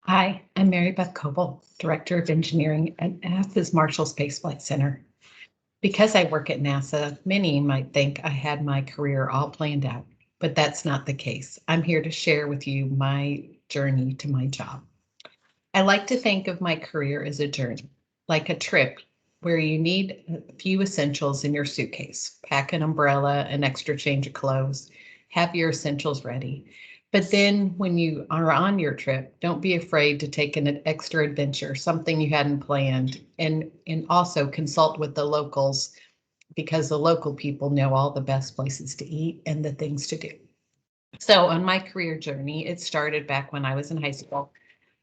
Hi, I'm Mary Beth Koelbl, Director of Engineering at NASA's Marshall Space Flight Center. Because I work at NASA, many might think I had my career all planned out, but that's not the case. I'm here to share with you my journey to my job. I like to think of my career as a journey, like a trip where you need a few essentials in your suitcase. Pack an umbrella, an extra change of clothes, have your essentials ready. But then when you are on your trip, don't be afraid to take an extra adventure, something you hadn't planned, and also consult with the locals because the local people know all the best places to eat and the things to do. So on my career journey, it started back when I was in high school.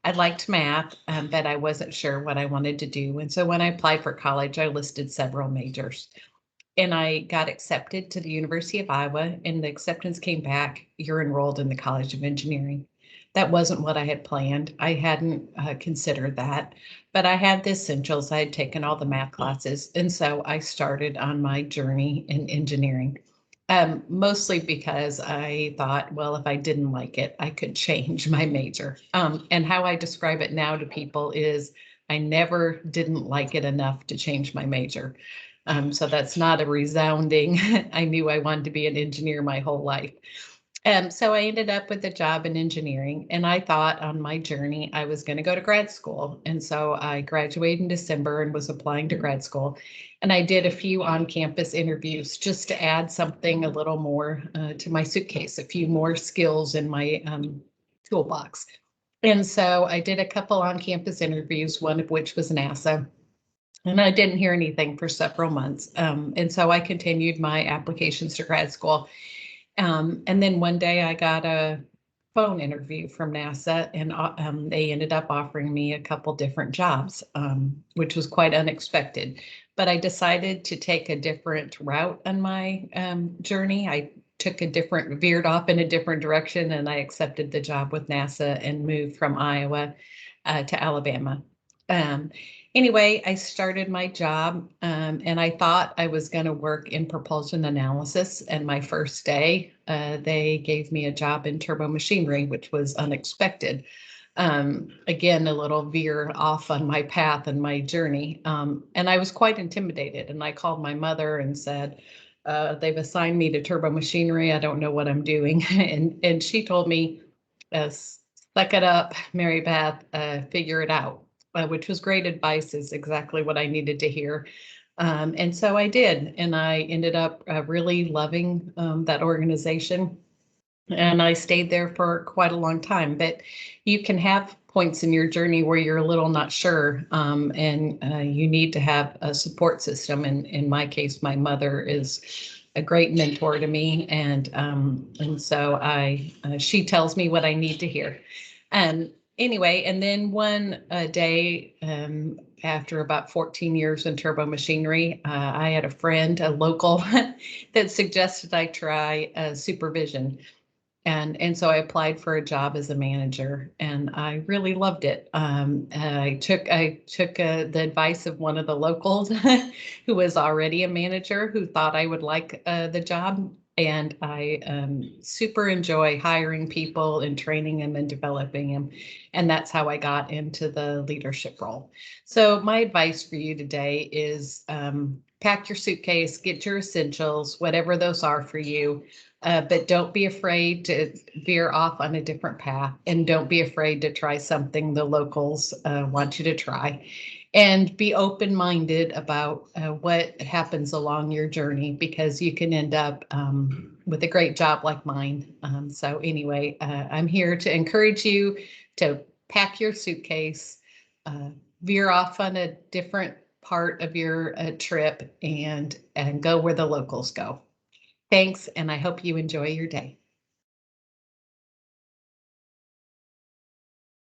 I liked math, but I wasn't sure what I wanted to do. And so when I applied for college, I listed several majors. And I got accepted to the University of Iowa, and the acceptance came back, you're enrolled in the College of Engineering. That wasn't what I had planned. I hadn't considered that, but I had the essentials. I had taken all the math classes, and so I started on my journey in engineering. Mostly because I thought, well, if I didn't like it, I could change my major. And how I describe it now to people is I never didn't like it enough to change my major. So that's not a resounding, I knew I wanted to be an engineer my whole life. So I ended up with a job in engineering, and I thought on my journey I was going to go to grad school. And so I graduated in December and was applying to grad school. And I did a few on-campus interviews just to add something a little more to my suitcase, a few more skills in my toolbox. And so I did a couple on-campus interviews, one of which was NASA. And I didn't hear anything for several months. And so I continued my applications to grad school. And then one day I got a phone interview from NASA, and they ended up offering me a couple different jobs, which was quite unexpected. But I decided to take a different route on my journey. I veered off in a different direction, and I accepted the job with NASA and moved from Iowa to Alabama. Um, Anyway, I started my job and I thought I was going to work in propulsion analysis. And my first day, they gave me a job in turbo machinery, which was unexpected. Again, a little veer off on my path and my journey. And I was quite intimidated. And I called my mother and said, they've assigned me to turbo machinery. I don't know what I'm doing. And she told me, suck it up, Mary Beth, figure it out. Which was great advice, is exactly what I needed to hear. And so I did, and I ended up really loving that organization. And I stayed there for quite a long time. But you can have points in your journey where you're a little not sure, and you need to have a support system. And in my case, my mother is a great mentor to me, and so she tells me what I need to hear. Anyway, and then one day, after about 14 years in turbo machinery, I had a friend, a local, that suggested I try supervision. And so I applied for a job as a manager, and I really loved it. I took the advice of one of the locals who was already a manager, who thought I would like the job. And I super enjoy hiring people and training them and developing them. And that's how I got into the leadership role. So my advice for you today is pack your suitcase, get your essentials, whatever those are for you. But don't be afraid to veer off on a different path, and don't be afraid to try something the locals want you to try. And be open-minded about what happens along your journey, because you can end up with a great job like mine. So anyway, I'm here to encourage you to pack your suitcase, veer off on a different part of your trip, and go where the locals go. Thanks, and I hope you enjoy your day.